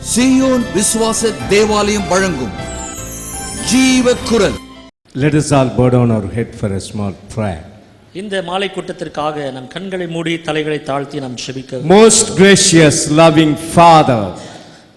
சீயோன் விசுவாச தேவாலயம் வழங்கும் ஜீவ குரல். Let us all bow down our head for a small prayer. இந்த மாலை கூட்டத்திற்காக நம் கண்களை மூடி தலைகளை தாழ்த்தி நாம் ஜெபிக்க. Most gracious loving Father,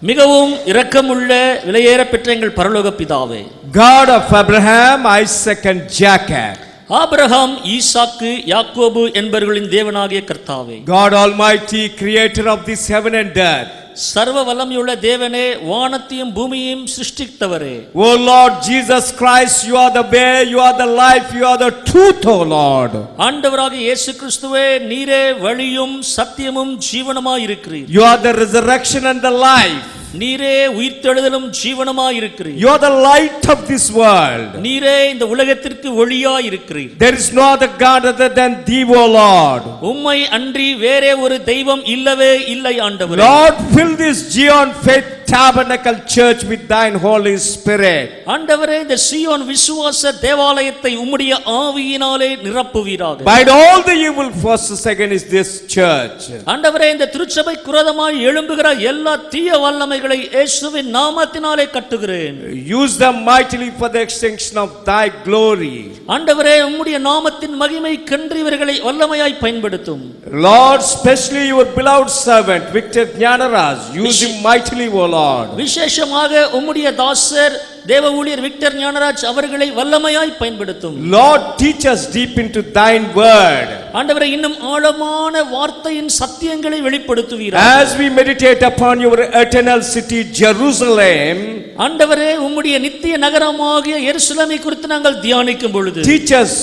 மிகவும் இரக்கமுள்ள விலையேற பெற்ற எங்கள் பரலோக பிதாவே, God of Abraham, Isaac and Jacob, Abraham, ஈசாக்கு, யாக்கோபு என்பவர்களின் தேவனாகிய கர்த்தாவே, God Almighty, creator of this heaven and earth, சர்வ வல்லமையுள்ள தேவனே, வானத்தையும் பூமியையும் சிருஷ்டித்தவரே, O Lord Jesus Christ, you are the way, you are the life, you are the truth, O Lord. ஆண்டவராகிய இயேசு கிறிஸ்துவே, நீரே வழியும் சத்தியமும் ஜீவனுமாய் இருக்கிறீர். You are the resurrection and the life. நீரே உயிர்த்தெழுதலும் ஜீவனுமாய் இருக்கிறீர். You are the light of this world. நீரே இந்த உலகத்திற்கு ஒளியாய் இருக்கிறீர். There is no other God other than thee, O Lord. உம்மை அன்றி வேறே ஒரு தெய்வம் இல்லவே இல்லை ஆண்டவரே. Lord, fill this Zion Faith Tabernacle Church with thine Holy Spirit. ஆண்டவரே, இந்த சீயோன் விசுவாச தேவாலயத்தை உம்முடைய ஆவியினாலே நிரப்புவீராக. Bind all the evil forces against this church. ஆண்டவரே, இந்த திருச்சபை குரோதமாய் எழும்புகிற எல்லா தீய வல்லமைகளை இயேசுவின் நாமத்தினாலே கட்டுகிறேன். Use them mightily for the extension of thy glory. ஆண்டவரே, உம்முடைய நாமத்தின் மகிமை கென்று இவர்களை வல்லமையாய் பயன்படுத்தும். Lord, especially your beloved servant Victor Jnanaraj, use him mightily, O Lord. விசேஷமாக உம்முடைய தாசர் தேவ ஊழியர் விக்டர் ஞானராஜ் அவர்களை வல்லமையாய் பயன்படுத்தும். Lord, teach us deep into thine word. ஆண்டவரே, இன்னும் ஆழமான வார்த்தையின் சத்தியங்களை வெளிப்படுத்துவீராக. As we meditate upon your eternal city Jerusalem, ஆண்டவரே, உம்முடைய நித்திய நகரமாகிய எருசலேமை குறித்து நாங்கள் தியானிக்கும் பொழுது teach us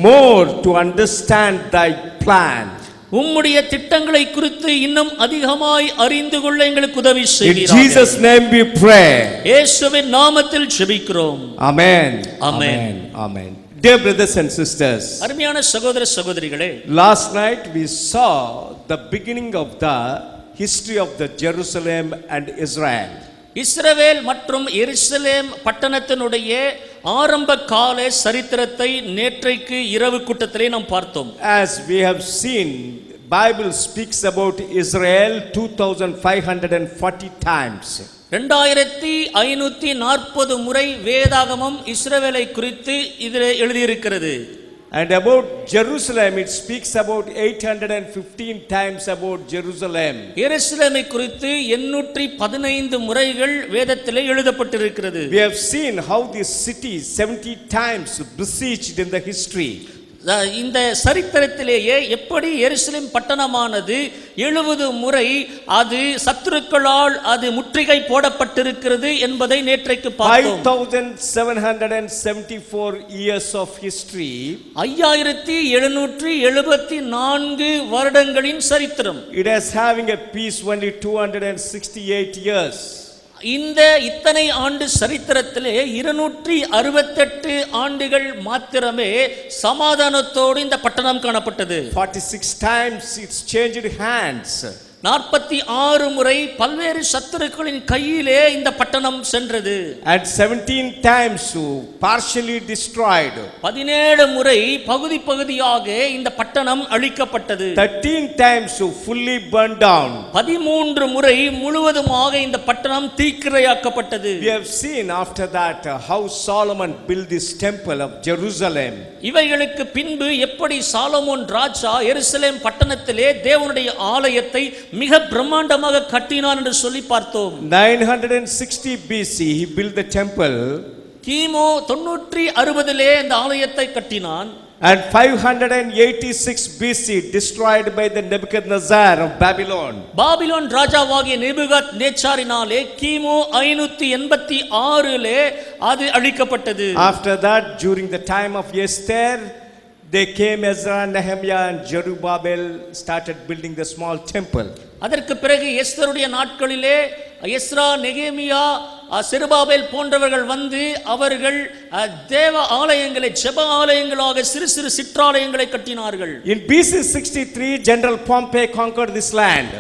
more to understand thy plan. உம்முடைய திட்டங்களை குறித்து இன்னும் அதிகமாய் அறிந்து கொள்ள எங்களுக்கு உதவி In செய்வீராக. Jesus name we pray. இயேசுவின் நாமத்தில் ஜெபிக்கிறோம். Amen. Amen. Amen. Dear brothers and sisters, அருமையான சகோதர சகோதரிகளே, last night we saw the beginning of the history of the Jerusalem and Israel. இஸ்ரவேல் மற்றும் எருசலேம் பட்டணத்தினுடைய ஆரம்ப கால சரித்திரத்தை நேற்றைக்கு இரவு கூட்டத்திலே நாம் பார்த்தோம். As we have seen, Bible speaks about Israel 2540 times. 2540 முறை வேதாகமம் இஸ்ரவேலை குறித்து இதிலே எழுதியிருக்கிறது. And about Jerusalem, it speaks about 815 times about Jerusalem. எருசலேமை குறித்து 815 முறைகள் வேதத்திலே எழுதப்பட்டிருக்கிறது. We have seen how this city 70 times besieged in the history. இந்த சரித்திரத்திலேயே எப்படி எருசலேம் பட்டணமானது 70 முறை அது சத்துருக்களால் அது முற்றுகை போடப்பட்டிருக்கிறது என்பதை நேற்றைக்கு பார்த்தோம். 5774 years of history. 5774 வருடங்களின் சரித்திரம். It is having a peace only 268 years. இந்த இத்தனை ஆண்டு சரித்திரத்திலே 268 ஆண்டுகள் மாத்திரமே சமாதானத்தோடு இந்த பட்டணம் காணப்பட்டது. 46 times it's changed hands. 46 முறை பல்வேறு சத்துருக்களின் கையிலே இந்த பட்டணம் சென்றது. And 17 times partially destroyed. 17 முறை பகுதி பகுதியாக இந்த பட்டணம் அழிக்கப்பட்டது. 13 times fully burned down. 13 முறை முழுவதுமாக இந்த பட்டணம் தீக்கிரையாக்கப்பட்டது. We have seen after that how Solomon built this temple of Jerusalem. இவைகளுக்கு பின்பு எப்படி சாலமோன் ராஜா எருசலேம் பட்டணத்திலே தேவனுடைய ஆலயத்தை மிக பிரம்மாண்டமாக கட்டினான் என்று சொல்லி பார்த்தோம். 960 BC he built the temple. கிமு 960 இந்த ஆலயத்தை கட்டினான். And 586 BC destroyed by the Nebuchadnezzar of Babylon. Babylon ராஜாவாகிய நேபுகாத்நேச்சாரினாலே கிமு 586 அது அழிக்கப்பட்டது. After that, during the time of Esther, they came, Ezra, Nehemiah and Zerubbabel started building the small temple. அதற்கு பிறகு எஸ்தருடைய நாட்களிலே எஸ்ரா, நெகேமியா, செருபாபேல் போன்றவர்கள் வந்து அவர்கள் தேவ ஆலயங்களை ஜெப ஆலயங்களாக சிறு சிறு சிற்றாலயங்களை கட்டினார்கள். In BC 63, General Pompey conquered this land.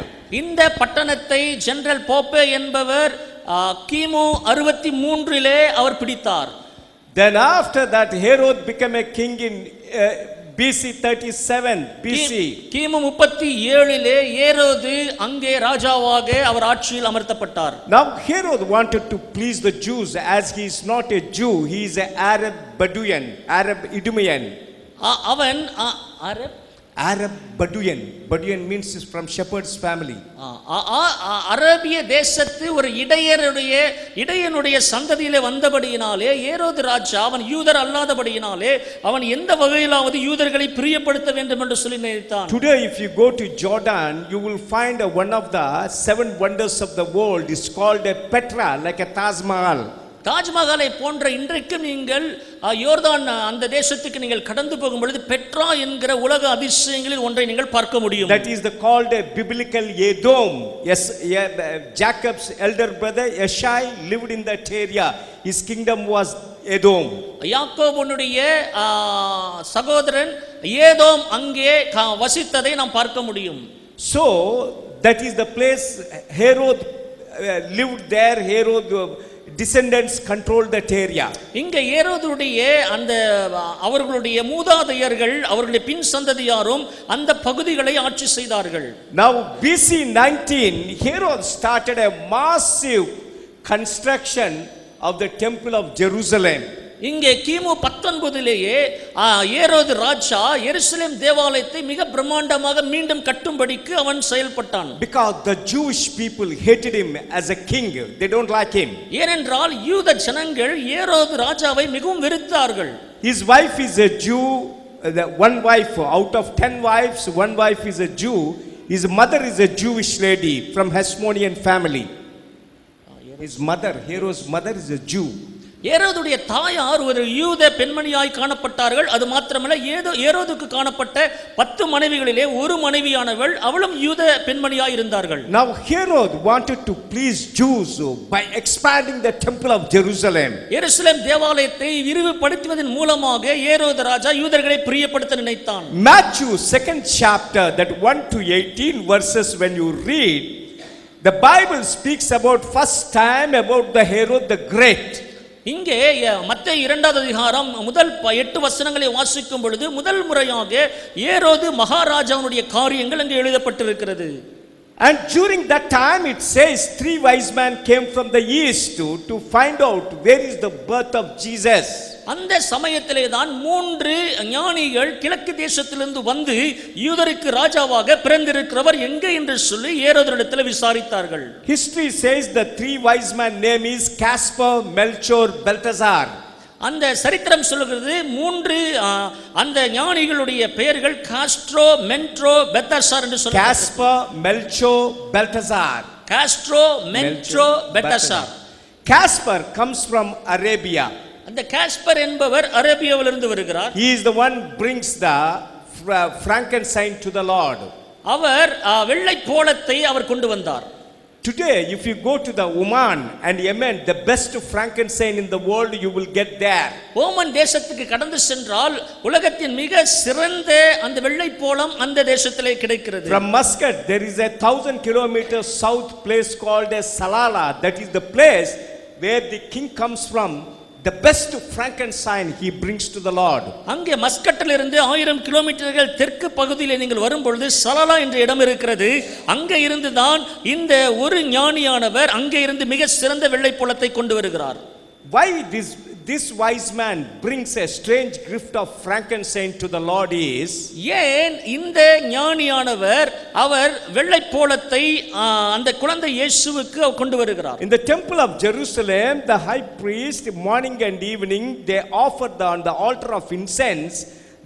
இந்த பட்டணத்தை ஜெனரல் போப்பே என்பவர் கிமு 63 அவர் பிடித்தார். Then after that, Herod became a king in BC 37 BC. கிமு 37 ஏரோது அங்கே ராஜாவாக அவர் ஆட்சியில் அமர்த்தப்பட்டார். Now Herod wanted to please the Jews, as he is not a Jew, he is an Arab Bedouin, Arab Idumean. அவன் Arab Bedouin. Bedouin means is from shepherd's family. அரேபிய தேசத்து ஒரு இடையனுடைய சந்ததியிலே வந்தபடியினாலே ஏரோது ராஜா அவன் யூதர் அல்லாதபடியினாலே அவன் எந்த வகையிலாவது யூதர்களை பிரியப்படுத்த வேண்டும் என்று சொல்லி நினைத்தான். Today if you go to Jordan, you will find one of the 7 wonders of the world is called a Petra, like a Taj Mahal. தாஜ்மஹாலை போன்ற இன்றைக்கும் நீங்கள் யோர்தான் அந்த தேசத்துக்கு நீங்கள் கடந்து போகும் பொழுது பெட்ரா என்கிற உலக அதிசயங்களில் ஒன்றை நீங்கள் பார்க்க முடியும். That is the called a biblical Edom. Yes, Jacob's elder brother Yeshai lived in that area. His kingdom was Edom. யாக்கோபுடைய சகோதரன் ஏதோம் அங்கே வசித்ததை நாம் பார்க்க முடியும். So that is the place Herod lived there. Herod descendants controlled that area. இங்க ஏரோதுடைய அந்த அவர்களுடைய மூதாதையர்கள் அவர்களுடைய பின் சந்ததியாரும் அந்த பகுதிகளை ஆட்சி செய்தார்கள். Now BC 19 Herod started a massive construction of the temple of Jerusalem. இங்கே கிமு 19லேயே ஏரோது ராஜா எருசலேம் தேவாலயத்தை மிக பிரம்மாண்டமாக மீண்டும் கட்டும்படிக்கு அவன் செயல்பட்டான். Because the Jewish people hated him as a king, they don't like him. ஏனென்றால் யூத ஜனங்கள் ஏரோது ராஜாவை மிகவும் வெறுத்தார்கள். His wife is a Jew, one wife out of 10 wives, one wife is a Jew. His mother is a Jewish lady from Hasmonean family. His mother, Herod's mother is a Jew. ஏரோதுடைய தாயார் ஒரு யூத பெண்மணியாய் காணப்பட்டார்கள். அது மாத்திரமல்ல ஏரோதுக்கு காணப்பட்ட 10 மனைவிகளிலே ஒரு மனைவியானவள் அவளும் யூத பெண்மணியாய் இருந்தார்கள். Now Herod wanted to please Jews by expanding the temple of Jerusalem. எருசலேம் தேவாலயத்தை விரிவுபடுத்துவதன் மூலமாக ஏரோது ராஜா யூதர்களை பிரியப்படுத்த நினைத்தான். Matthew 2nd chapter, that 1 to 18 verses, when you read, the Bible speaks about first time about the Herod the Great. இங்கே மத்தேயு 2வது அதிகாரம் முதல் 8 வசனங்களை வாசிக்கும் பொழுது முதல் முறையாக ஏரோது மகாராஜாவுடைய காரியங்கள் அங்கே எழுதப்பட்டிருக்கிறது. And during that time it says 3 wise men came from the east to find out where is the birth of Jesus. அந்த சமயத்திலே தான் 3 ஞானிகள் கிழக்கு தேசத்திலிருந்து வந்து யூதருக்கு ராஜாவாக பிறந்திருக்கிறவர் எங்கே என்று சொல்லி ஏரோதிடத்தில் விசாரித்தார்கள். History says the 3 wise men name is Caspar, Melchior, Balthazar. அந்த சரித்திரம் சொல்கிறது 3 அந்த ஞானிகளுடைய பெயர்கள் காஸ்ட்ரோ, மென்ட்ரோ, பெல்தாசார் என்று சொல்றாங்க. Caspar, Melchior, Balthazar. காஸ்ட்ரோ, மென்ட்ரோ, Balthazar. Caspar comes from Arabia. அந்த காஸ்பர் என்பவர் அரேபியாவிலிருந்து வருகிறார். He is the one brings the frankincense to the Lord. அவர் வெள்ளை போளத்தை அவர் கொண்டு வந்தார். Today if you go to the Oman and Yemen, the best frankincense in the world you will get there. Oman தேசத்துக்கு கடந்து சென்றால் உலகத்தின் மிக சிறந்த அந்த வெள்ளை போளம் அந்த தேசத்திலே கிடைக்கிறது. From Muscat there is a 1000 kilometers south place called as Salala. That is the place where the king comes from. The best frankincense he brings to the Lord. அங்கே மஸ்கட்டில் இருந்து 1000 கிலோமீட்டர்கள் தெற்கு பகுதியிலே நீங்கள் வரும் பொழுது சலாலா என்ற இடம் இருக்கிறது. அங்கே இருந்து தான் இந்த ஒரு ஞானியானவர் அங்கே இருந்து மிக சிறந்த வெள்ளை போளத்தை கொண்டு வருகிறார். Why this wise man brings a strange gift of frankincense to the Lord is, ஏன் இந்த ஞானியானவர் அவர் வெள்ளை போளத்தை அந்த குழந்தை இயேசுவுக்கு கொண்டு வருகிறார்? In the temple of Jerusalem, the high priest morning and evening they offered on the altar of incense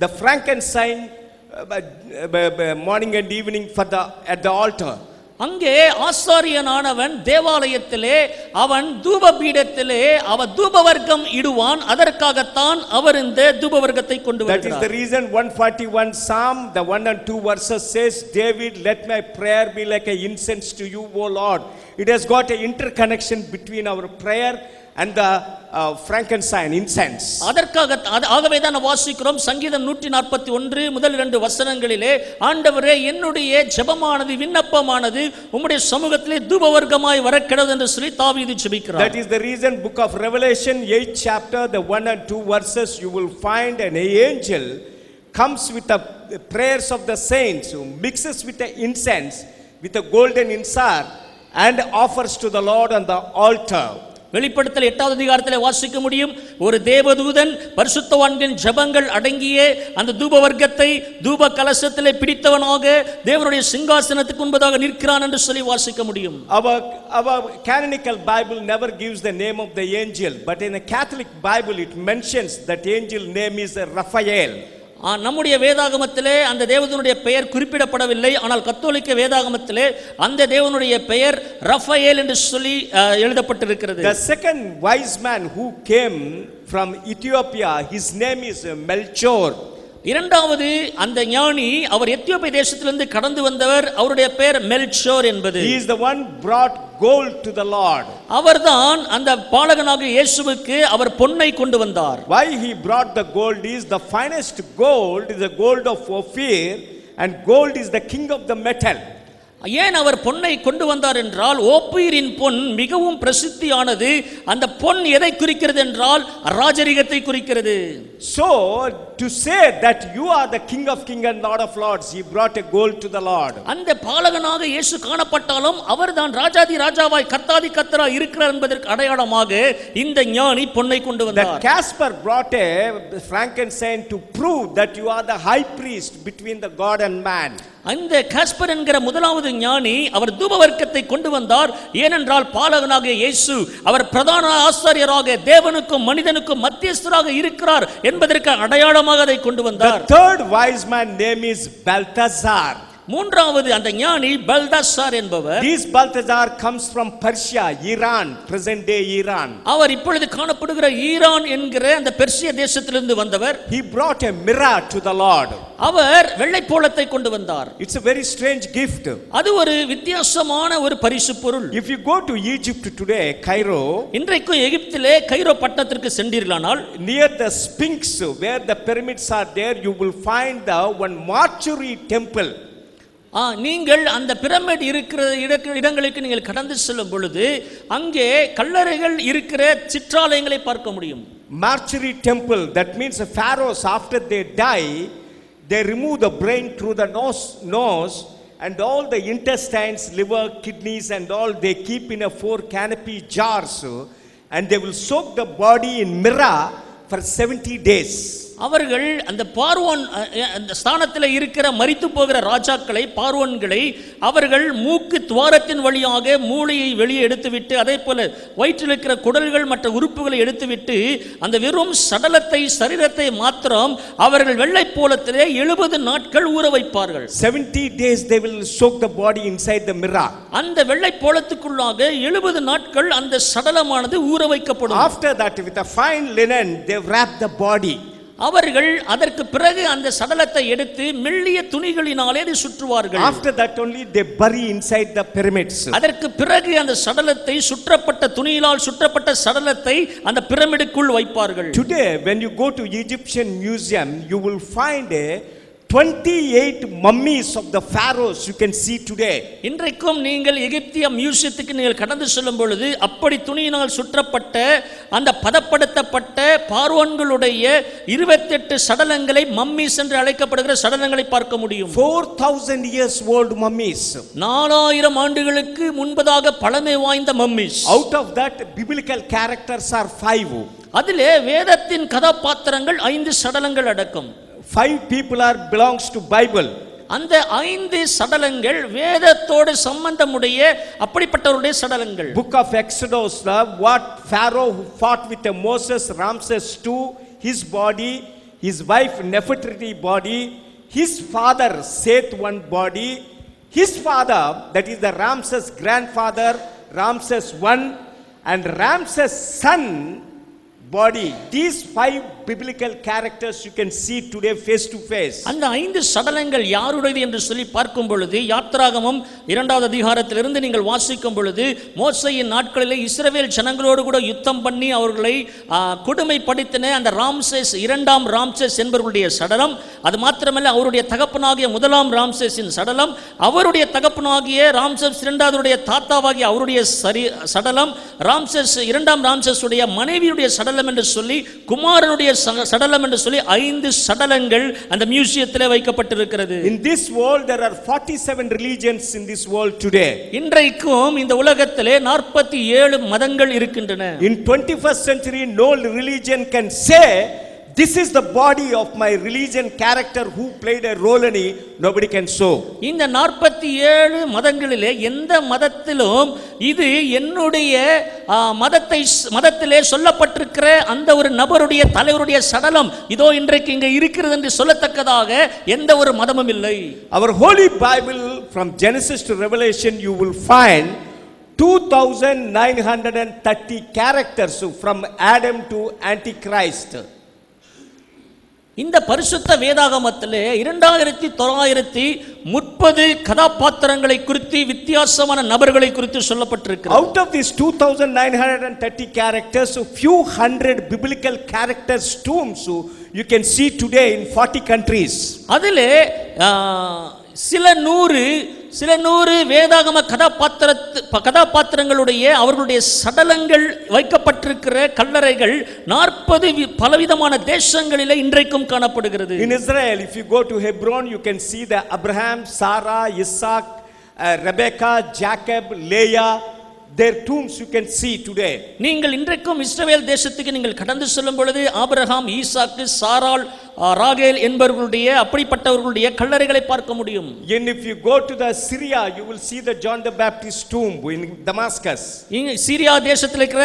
the frankincense morning and evening at the altar. அங்கே ஆசாரியனானவன் தேவாலயத்திலே அவன் தூபபீடத்திலே அவன் தூபவர்க்கம் இடுவான். அதற்காகத்தான் அவர் இந்த தூபவர்க்கத்தை கொண்டு வருகிறார். That is the reason 141 Psalm, the 1 and 2 verses says, David, let my prayer be like an incense to you, O Lord. It has got an interconnection between our prayer and the frankincense, incense. ஆகவே தான் வாசிக்கிறோம் சங்கீதம் 141 முதல் 2 வசனங்களிலே, ஆண்டவரே என்னுடைய ஜெபமானது விண்ணப்பமானது உம்முடைய சமூகத்திலே தூபவர்க்கமாய் வரக்கிடது என்று சொல்லி தாவீது ஜெபிக்கிறார். That is the reason book of Revelation 8th chapter, the 1 and 2 verses, you will find an angel comes with the prayers of the saints, who mixes with the incense, with the golden incense, and offers to the Lord on the altar. வெளிப்படுத்தல் 8வது அதிகாரத்திலே வாசிக்க முடியும். ஒரு தேவதூதன் பரிசுத்தவான்களின் ஜெபங்கள் அடங்கிய அந்த தூப வர்க்கத்தை தூப கலசத்திலே பிடித்தவனாக தேவனுடைய சிங்காசனத்துக்கு முன்பதாக நிற்கிறான் என்று சொல்லி வாசிக்க முடியும். Our canonical Bible never gives the name of the angel, but in the Catholic Bible it mentions that angel name is Raphael. நம்முடைய வேதாகமத்திலே அந்த தேவனுடைய பெயர் குறிப்பிடப்படவில்லை. ஆனால் கத்தோலிக்க வேதாகமத்திலே அந்த தேவனுடைய பெயர் ரஃபயேல் என்று சொல்லி எழுதப்பட்டிருக்கிறது. The second wise man who came from Ethiopia, his name is Melchior. இரண்டாவது அந்த ஞானி அவர் எத்தியோப்பிய தேசத்திலிருந்து கடந்து வந்தவர், அவருடைய பெயர் மெல்ச்சோர் என்பது. He is the one brought gold to the Lord. அவர்தான் அந்த பாலகனாகிய இயேசுவுக்கு அவர் பொன்னை கொண்டு வந்தார். Why he brought the gold is the finest gold is the gold of Ophir, and gold is the king of the metal. ஏன் அவர் பொன்னை கொண்டு வந்தார் என்றால் ஓப்பீரின் பொன் மிகவும் பிரசித்தியானது. அந்த பொன் எதை குறிக்கிறது என்றால் ராஜரிகத்தை குறிக்கிறது. So to say that you are the king of kings and lord of lords, he brought a gold to the Lord. அந்த பாலகனாக இயேசு காணப்பட்டாலும் அவர்தான் ராஜாதி ராஜாவாய் கர்த்தாதி கர்த்தராய் இருக்கிறார் என்பதற்கு அடையாளமாக இந்த ஞானி பொன்னை கொண்டு வந்தார். That Caspar brought a frankincense to prove that you are the high priest between the God and man. அந்த காஸ்பர் என்கிற முதலாவது ஞானி அவர் தூப வர்க்கத்தை கொண்டு வந்தார். ஏனென்றால் பாலகனாகிய இயேசு அவர் பிரதான ஆசாரியராக தேவனுக்கும் மனிதனுக்கும் மத்தியஸ்தராக இருக்கிறார் என்பதற்கு அடையாளமாக அதை கொண்டு வந்தார். The third wise man name is Balthazar. மூன்றாவது அந்த ஞானி பல்தாசார் என்பவர். This Balthazar comes from Persia, Iran, present day Iran. அவர் இப்பொழுது காணப்படுகிற ஈரான் என்கிற அந்த பெர்சிய தேசத்திலிருந்து வந்தவர். He brought a mirror to the Lord. அவர் வெள்ளை போளத்தை கொண்டு வந்தார். It's a very strange gift. அது ஒரு வித்தியாசமான ஒரு பரிசு பொருள். If you go to Egypt today, Cairo, இன்றைக்கு எகிப்திலே கைரோ பட்டணத்திற்கு சென்றீர்களானால் near the Sphinx where the pyramids are there, you will find the one mortuary temple. நீங்கள் அந்த பிரமிட் இருக்கிற இடங்களுக்கு நீங்கள் கடந்து செல்லும் பொழுது அங்கே கல்லறைகள் இருக்கிற சிற்றாலயங்களை பார்க்க முடியும். Mortuary temple, that means the pharaohs after they die, they remove the brain through the nose and all the intestines, liver, kidneys and all they keep in a 4 canopy jars, and they will soak the body in mirror for 70 days. அவர்கள் அந்த பார்வோன் அந்த ஸ்தானத்தில் இருக்கிற மரித்து போகிற ராஜாக்களை பார்வோன்களை அவர்கள் மூக்கு துவாரத்தின் வழியாக மூளையை வெளியே எடுத்துவிட்டு அதே போல வயிற்றில் இருக்கிற குடல்கள் மற்ற உறுப்புகளை எடுத்துவிட்டு அந்த வெறும் சடலத்தை சரீரத்தை மாத்திரம் அவர்கள் வெள்ளை போலத்திலே 70 நாட்கள் ஊற வைப்பார்கள். 70 days they will soak the body inside the mirror. அந்த வெள்ளை போலத்துக்குள்ளாக 70 நாட்கள் அந்த சடலமானது ஊற வைக்கப்படும். After that with a fine linen they wrap the body. அவர்கள் அதற்கு பிறகு அந்த சடலத்தை எடுத்து மெல்லிய துணிகளினாலே அதை சுற்றுவார்கள். After that only they bury inside the pyramids. அதற்கு பிறகு அந்த சடலத்தை சுற்றப்பட்ட துணியினால் சுற்றப்பட்ட சடலத்தை அந்த பிரமிடுக்குள் வைப்பார்கள். Today when you go to Egyptian museum, you will find a 28 mummies of the pharaohs you can see today. இன்றைக்கும் நீங்கள் எகிப்திய மியூசியத்துக்கு நீங்கள் கடந்து செல்லும் பொழுது அப்படி துணியினால் சுற்றப்பட்ட அந்த பதப்படுத்தப்பட்ட பார்வோன்களுடைய 28 சடலங்களை மம்மீஸ் என்று அழைக்கப்படுகிற சடலங்களை பார்க்க முடியும். 4000 years old mummies. 4000 ஆண்டுகளுக்கு முன்பதாக பழமை வாய்ந்த mummies. Out of that biblical characters are 5. அதிலே வேதத்தின் கதாபாத்திரங்கள் 5 சடலங்கள் அடக்கம். 5 people are belongs to Bible. அந்த 5 சடலங்கள் வேதத்தோடு சம்பந்தமுடைய அப்படிப்பட்டவருடைய சடலங்கள். Book of Exodus, what Pharaoh who fought with Moses, Ramses II, his body, his wife Nefertiti body, his father Seth one body, his father that is the Ramses grandfather Ramses I, and Ramses son body. These 5 biblical characters you can see today face to face. அந்த 5 சடலங்கள் யாருடையது என்று சொல்லி பார்க்கும் பொழுது யாத்ராகமம் 2வது அதிகாரத்திலிருந்து நீங்கள் வாசிக்கும் பொழுது மோசேயின் நாட்களிலே இஸ்ரவேல் ஜனங்களோடு கூட யுத்தம் பண்ணி அவர்களை கொடுமைப்படுத்தின அந்த ராம்சேஸ் 2ஆம் ராம்சேஸ் என்பவருடைய சடலம், அது மாத்திரமல்ல அவருடைய தகப்பனாகிய 1ஆம் ராம்சேஸின் சடலம், அவருடைய தகப்பனாகிய ராம்சேஸ் 2ஆவதுடைய தாத்தாவாகிய அவருடைய சடலம், ராம்சஸ் இரண்டாம் ராம்சஸுடைய மனைவியுடைய சடலம் என்று சொல்லி குமாரனுடைய சடலம் என்று சொல்லி 5 சடலங்கள் அந்த மியூசியத்திலே வைக்கப்பட்டிருக்கிறது. In this world there are 47 religions in this world today. இன்றைக்கும் இந்த உலகத்திலே 47 மதங்கள் இருக்கின்றன. In 21st century no religion can say this is the body of my religion character who played a role in it. Nobody can show. இந்த 47 மதங்களிலே எந்த மதத்திலும் இது என்னுடைய மதத்திலே சொல்லப்பட்டிருக்கிற அந்த ஒரு நபருடைய தலைவருடைய சடலம் இதோ இன்றைக்கு இங்கே இருக்கிறது என்று சொல்லத்தக்கதாக எந்த ஒரு மதமும் இல்லை. Our holy Bible from Genesis to Revelation you will find 2930 characters from Adam to Antichrist. இந்த பரிசுத்த வேதாகமத்திலே 2930 கதாபாத்திரங்களை குறித்து வித்தியாசமான நபர்களை குறித்து சொல்லப்பட்டிருக்கிறது. Out of these 2930 characters, a few hundred biblical characters tombs you can see today in 40 countries. அதிலே சில நூறு வேதாகம கதாபாத்திரங்களுடைய அவர்களுடைய சடலங்கள் வைக்கப்பட்டிருக்கிற கல்லறைகள் 40 பலவிதமான தேசங்களிலே இன்றைக்கும் காணப்படுகிறது. In Israel, if you go to Hebron, you can see the Abraham, Sarah, Isaac, Rebecca, Jacob, Leah. Their tombs you can see today. நீங்கள் இன்றைக்கும் இஸ்ரவேல் தேசத்துக்கு நீங்கள் கடந்து செல்லும் பொழுது ஆபிரகாம், ஈசாக்கு, சாராள், ராகேல் என்பவர்களுடைய அப்படிப்பட்டவர்களுடைய கல்லறைகளை பார்க்க முடியும். And if you go to the Syria, you will see the John the Baptist tomb in Damascus. இங்க சீரியா தேசத்தில் இருக்கிற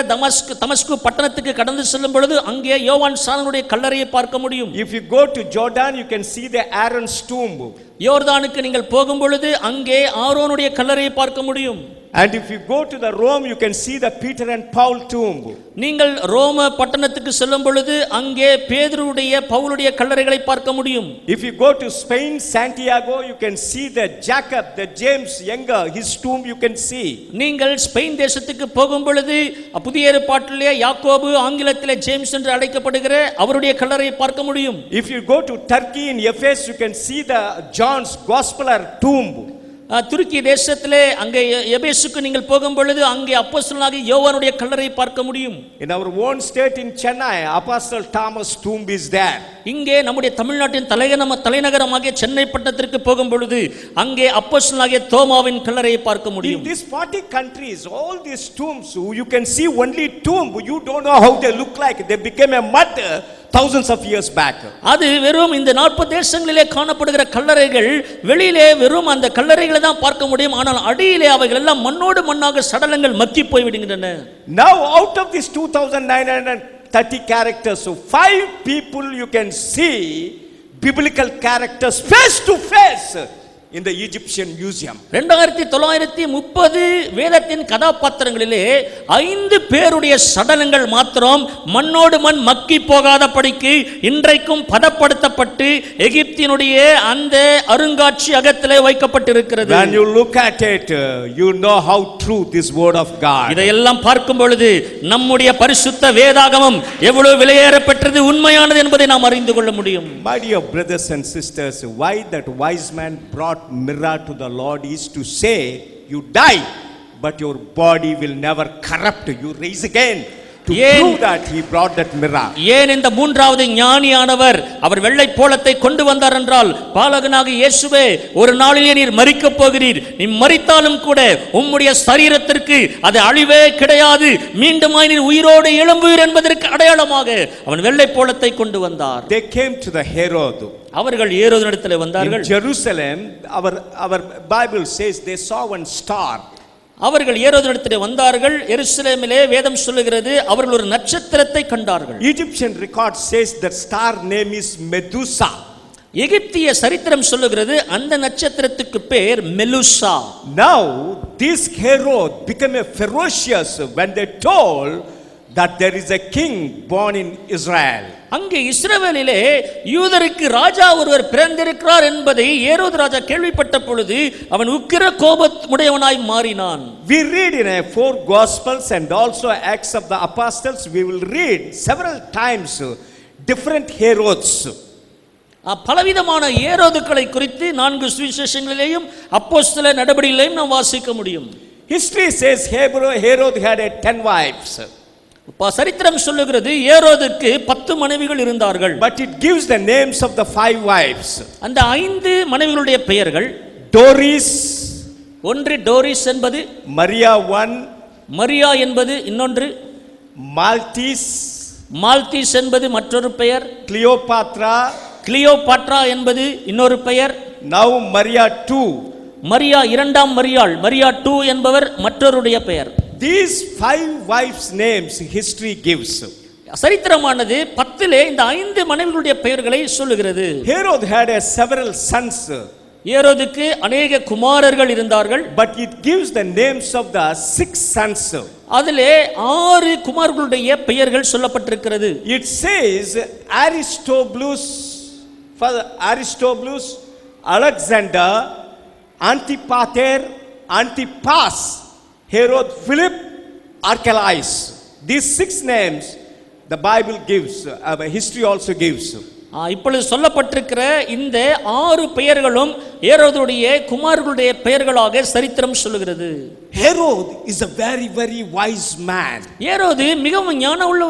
தமஸ்கு பட்டணத்துக்கு கடந்து செல்லும் பொழுது அங்கே யோவான் ஸ்நானனுடைய கல்லறையை பார்க்க முடியும். If you go to Jordan, you can see the Aaron's tomb. யோர்தானுக்கு நீங்கள் போகும் பொழுது அங்கே ஆரோனுடைய கல்லறையை பார்க்க முடியும். And if you go to the Rome, you can see the Peter and Paul tomb. நீங்கள் ரோம பட்டணத்துக்கு செல்லும் பொழுது அங்கே பேதுருடைய பவுலுடைய கல்லறைகளை பார்க்க முடியும். If you go to Spain, Santiago, you can see the Jacob, the James younger, his tomb you can see. நீங்கள் ஸ்பெயின் தேசத்துக்கு போகும் பொழுது புதிய ஏற்பாட்டிலே யாக்கோபு, ஆங்கிலத்திலே ஜேம்ஸ் என்று அழைக்கப்படுகிற அவருடைய கல்லறையை பார்க்க முடியும். If you go to Turkey in Ephesus, you can see the John's Gospeler tomb. துருக்கி தேசத்திலே அங்கே எபேசுக்கு நீங்கள் போகும் பொழுது அங்கே அப்போஸ்தலனாகிய யோவானுடைய கல்லறையை பார்க்க முடியும். In our own state in Chennai, Apostle Thomas tomb is there. இங்கே நம்முடைய தமிழ்நாட்டின் தலைநகரமாகிய சென்னை பட்டணத்திற்கு போகும் பொழுது அங்கே அப்போஸ்தலனாகிய தோமாவின் கல்லறையை பார்க்க முடியும். In these 40 countries, all these tombs, you can see only tomb. You don't know how they look like. They became a mud thousands of years back. அது வெறும் இந்த 40 தேசங்களிலே காணப்படுகிற கல்லறைகள் வெளியிலே வெறும் அந்த கல்லறைகளை தான் பார்க்க முடியும். ஆனால் அடியிலே அவைகள் எல்லாம் மண்ணோடு மண்ணாக சடலங்கள் மக்கி போய் விடுகின்றன. Now out of these 2930 characters, so 5 people you can see biblical characters face to face in the Egyptian museum. 2930 வேதத்தின் கதாபாத்திரங்களிலே 5 பேருடைய சடலங்கள் மாத்திரம் மண்ணோடு மண் மக்கி போகாதபடிக்கு இன்றைக்கும் பதப்படுத்தப்பட்டு எகிப்தினுடைய அந்த அருங்காட்சியகத்திலே வைக்கப்பட்டிருக்கிறது. When you look at it, you know how true this word of God. இதையெல்லாம் பார்க்கும் பொழுது நம்முடைய பரிசுத்த வேதாகமம் எவ்வளவு விலையேறப்பெற்றது உண்மையானது என்பதை நாம் அறிந்து கொள்ள முடியும். My dear brothers and sisters, why that wise man brought mirror to the Lord is to say, you die, but your body will never corrupt. You raise again. To prove that he brought that mirror. ஏன் இந்த மூன்றாவது ஞானியானவர் அவர் வெள்ளை போலத்தை கொண்டு வந்தார் என்றால், பாலகனாக இயேசுவே, ஒரு நாளிலே நீர் மரிக்கப் போகிறீர், நீ மரித்தாலும் கூட உம்முடைய சரீரத்திற்கு அது அழிவே கிடையாது, மீண்டுமாய் நீர் உயிரோடு எழும்புவீர் என்பதற்கு அடையாளமாக அவன் வெள்ளை போலத்தை கொண்டு வந்தார். They came to the Herod. அவர்கள் ஏரோதினிடத்தில் வந்தார்கள். In Jerusalem, our Bible says they saw one star. அவர்கள் ஏரோதினிடத்தில் வந்தார்கள். எருசலேமிலே வேதம் சொல்லுகிறது அவர்கள் ஒரு நட்சத்திரத்தை கண்டார்கள். Egyptian record says that star name is Medusa. எகிப்திய சரித்திரம் சொல்லுகிறது அந்த நட்சத்திரத்துக்கு பேர் மெலுசா. Now this Herod became a ferocious when they told that there is a king born in Israel. அங்கே இஸ்ரவேலிலே யூதருக்கு ராஜா ஒருவர் பிறந்திருக்கிறார் என்பதை ஏரோது ராஜா கேள்விப்பட்ட பொழுது அவன் உக்கிர கோபமுடையவனாய் மாறினான். We read in 4 Gospels and also Acts of the Apostles, we will read several times different Herods. பலவிதமான ஏரோதுக்களை குறித்து 4 சுவிசேஷங்களிலேயும் அப்போஸ்தல நடபடிகளிலேயும் நாம் வாசிக்க முடியும். History says Herod had 10 wives. சரித்திரம் சொல்லுகிறது ஏரோதுக்கு 10 மனைவிகள் இருந்தார்கள். But it gives the names of the 5 wives. அந்த 5 மனைவிகளுடைய பெயர்கள் Doris, ஒன்று டோரிஸ் என்பது, Maria one, மரியா என்பது இன்னொன்று, Maltese, மால்தீஸ் என்பது மற்றொரு பெயர், Cleopatra, கிளியோபாட்ரா என்பது இன்னொரு பெயர், now Maria two. மரியா இரண்டாம் மரியாள், மரியா 2 என்பவர் மற்றொருடைய பெயர். These 5 wives names history gives. சரித்திரமானது 10 இந்த 5 மனைவிகளுடைய பெயர்களை சொல்லுகிறது. Herod had several sons. ஏரோதுக்கு அநேக குமாரர்கள் இருந்தார்கள். But it gives the names of the 6 sons. அதிலே 6 குமாரர்களுடைய பெயர்கள் சொல்லப்பட்டிருக்கிறது. It says Aristobulus, Alexander, Antipater, Antipas, Herod Philip, Archelaus. These 6 names the Bible gives, history also gives. இப்பொழுது சொல்லப்பட்டிருக்கிற இந்த 6 பெயர்களும் ஏரோதுடைய குமாரர்களுடைய பெயர்களாக சரித்திரம் சொல்லுகிறது. Herod is a very very wise man. ஏரோது மிகவும் ஞானம் உள்ள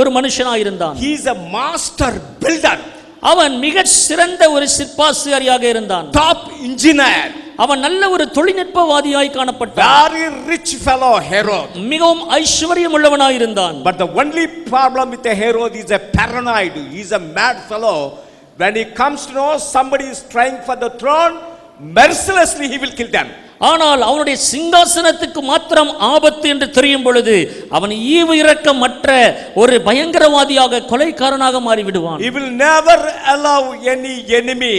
ஒரு மனுஷனாக இருந்தான். He is a master builder. அவன் மிக சிறந்த ஒரு சிற்பாசிரியாக இருந்தான். Top engineer. அவன் நல்ல ஒரு தொழில்நுட்பவாதியாய் காணப்பட்டான். Very rich fellow Herod. மிகவும் ஐஸ்வர்யம் உள்ளவனாய் இருந்தான். But the only problem with the Herod is a paranoid. He is a mad fellow. When he comes to know somebody is trying for the throne, mercilessly he will kill them. ஆனால் அவனுடைய சிங்காசனத்துக்கு மாத்திரம் ஆபத்து என்று தெரியும் பொழுது அவன் ஈவு இரக்கமற்ற ஒரு பயங்கரவாதியாக கொலைகாரனாக மாறிவிடுவான். He will never allow any enemy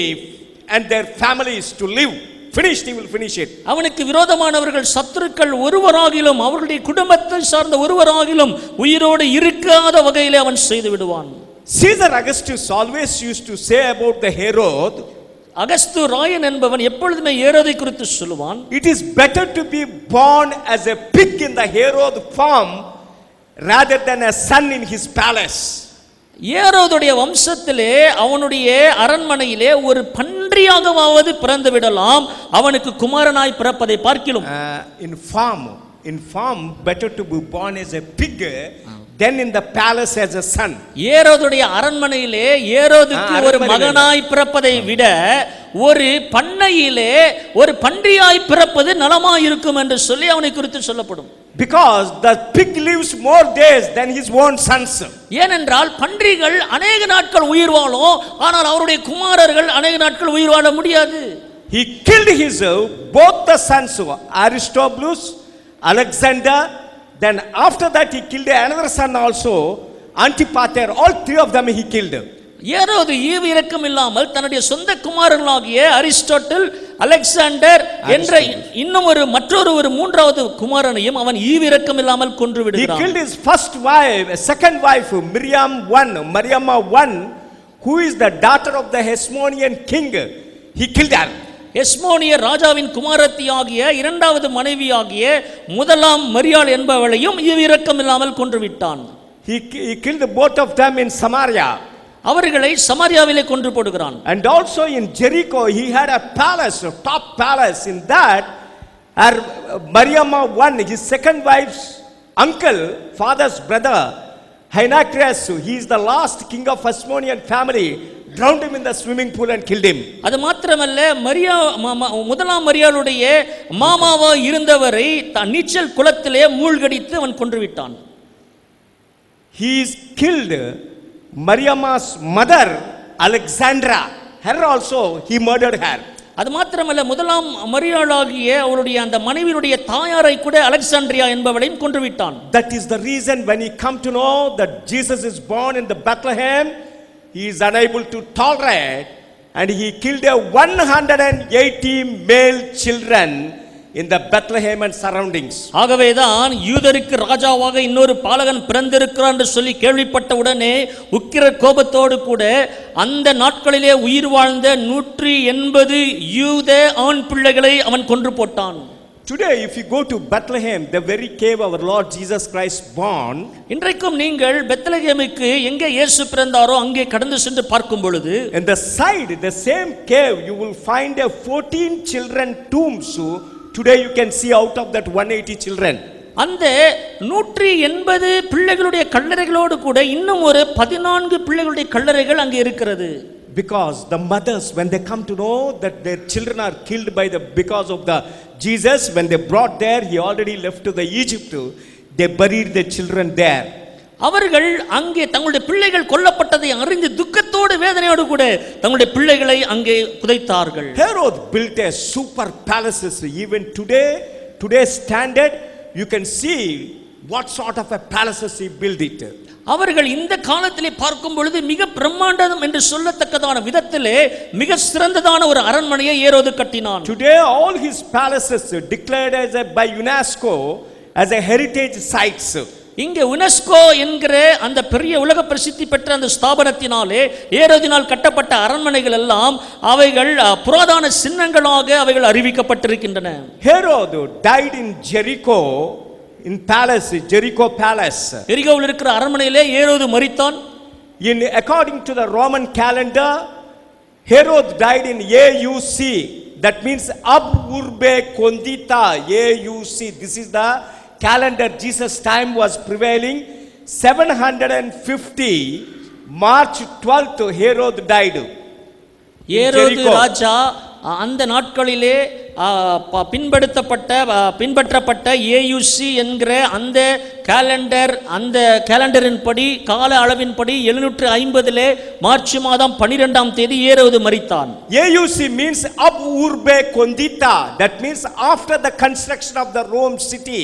and their families to live. Finished, he will finish it. அவனுக்கு விரோதமானவர்கள் சத்துருக்கள் ஒருவராகிலும் அவர்களுடைய குடும்பத்தை சார்ந்த ஒருவராகிலும் உயிரோடு இருக்காத வகையிலே அவன் செய்து விடுவான். Caesar Augustus always used to say about the Herod, அகஸ்து Rayan என்பவன் எப்பொழுதுமே ஏரோதை குறித்து சொல்லுவான், it is better to be born as a pig in the Herod farm rather than a son in his palace. ஏரோதுடைய வம்சத்திலே அவனுடைய அரண்மனையிலே ஒரு பன்றியாகவாவது பிறந்து விடலாம், அவனுக்கு குமாரனாய் பிறப்பதை பார்க்கிலும். In farm better to be born as a pig than in the palace as a son. ஏரோதுடைய அரண்மனையிலே ஏரோதுக்கு ஒரு மகனாய் பிறப்பதை விட ஒரு பண்ணையிலே ஒரு பன்றியாய் பிறப்பது நலமாய் இருக்கும் என்று சொல்லி அவனை குறித்து சொல்லப்படும். Because the pig lives more days than his own sons. ஏனென்றால் பன்றிகள் அநேக நாட்கள் உயிர் வாழும், ஆனால் அவருடைய குமாரர்கள் அநேக நாட்கள் உயிர் வாழ முடியாது. He killed his both the sons, Aristobulus, Alexander. Then after that he killed another son also, Antipater. All 3 of them he killed. ஏரோது ஈவு இரக்கம் இல்லாமல் தன்னுடைய சொந்த குமாரர்களாகிய அரிஸ்டாட்டில், அலெக்சாண்டர் என்ற இன்னும் மற்றொரு மூன்றாவது குமாரனையும் அவன் ஈவு இரக்கம் இல்லாமல் கொன்று விடுகிறான். He killed his first wife, second wife, Mariamma 1, who is the daughter of the Hasmonean king. He killed her. எஸ்மோனிய ராஜாவின் குமாரத்தியாகிய இரண்டாவது மனைவியாகிய முதலாம் மரியாள் என்பவளையும் ஈவு இரக்கம் இல்லாமல் கொன்று விட்டான். He killed both of them in Samaria. அவர்களை சமாரியாவிலே கொன்று போடுகிறான். And also in Jericho he had a palace, a top palace. In that Mariamma 1, his second wife's uncle, father's brother, Hynacres, he is the last king of Hasmonean family, drowned him in the swimming pool and killed him. அது மாத்திரமல்ல, முதலாம் மரியாளுடைய மாமாவா இருந்தவரை நீச்சல் குளத்திலே மூழ்கடித்து அவன் கொன்று விட்டான். He is killed Mariamma's mother, Alexandra. Her also he murdered her. அது மாத்திரமல்ல, முதலாம் மரியாளாகிய அவளுடைய அந்த மனைவியுடைய தாயாரை கூட அலெக்சாண்ட்ரியா என்பவளையும் கொன்று விட்டான். That is the reason when he come to know that Jesus is born in the Bethlehem, he is unable to tolerate and he killed 180 male children in the Bethlehem and surroundings. ஆகவேதான் யூதருக்கு ராஜாவாக இன்னொரு பாலகன் பிறந்திருக்கிறான் என்று சொல்லி கேள்விப்பட்ட உடனே உக்கிர கோபத்தோடு கூட அந்த நாட்களிலே உயிர் வாழ்ந்த 180 யூத ஆண் பிள்ளைகளை அவன் கொன்று போட்டான். Today if you go to Bethlehem, the very cave our Lord Jesus Christ born, இன்றைக்கும் நீங்கள் பெத்லகேமுக்கு எங்கே இயேசு பிறந்தாரோ அங்கே கடந்து சென்று பார்க்கும் பொழுது in the side the same cave you will find 14 children tombs Today you can see out of that 180 children. அந்த 180 பிள்ளைகளுடைய கல்லறைகளோடு கூட இன்னும் ஒரு 14 பிள்ளைகளுடைய கல்லறைகள் அங்கே இருக்கிறது. Because the mothers, when they come to know that their children are killed because of the Jesus, when they brought there, he already left to the Egypt. They buried their children there. அவர்கள் அங்கே தங்களுடைய பிள்ளைகள் கொல்லப்பட்டதை அறிந்து துக்கத்தோடு வேதனையோடு கூட தங்களுடைய பிள்ளைகளை அங்கே புதைத்தார்கள். Herod built a super palaces. Even today's standard, you can see what sort of a palaces he built it. அவர்கள் இந்த காலத்திலே பார்க்கும் பொழுது மிக பிரம்மாண்டம் என்று சொல்லத்தக்கதான விதத்திலே மிக சிறந்ததான ஒரு அரண்மனையை ஏரோது கட்டினான். Today all his palaces declared by UNESCO as a heritage sites. இங்கே யுனெஸ்கோ என்கிற அந்த பெரிய உலக பிரசித்தி பெற்ற அந்த ஸ்தாபனத்தினாலே ஏரோதினால் கட்டப்பட்ட அரண்மனைகள் எல்லாம் அவைகள் புராதன சின்னங்களாக அவைகள் அறிவிக்கப்பட்டிருக்கின்றன. Herod died in Jericho, in palace, Jericho palace. எரிகோவில் இருக்கிற அரண்மனையிலே ஏரோது மரித்தான். According to the Roman calendar, Herod died in AUC. That means Ab Urbe Condita, AUC. This is the calendar Jesus time was prevailing. 750 March 12th Herod died. ஏரோது ராஜா அந்த நாட்களிலே பின்பற்றப்பட்ட ஏயுசி என்கிற அந்த கேலண்டரின் படி கால அளவின்படி 750 March மாதம் 12ஆம் தேதி ஏரோது மரித்தான். AUC means Ab Urbe Condita. That means after the construction of the Rome city.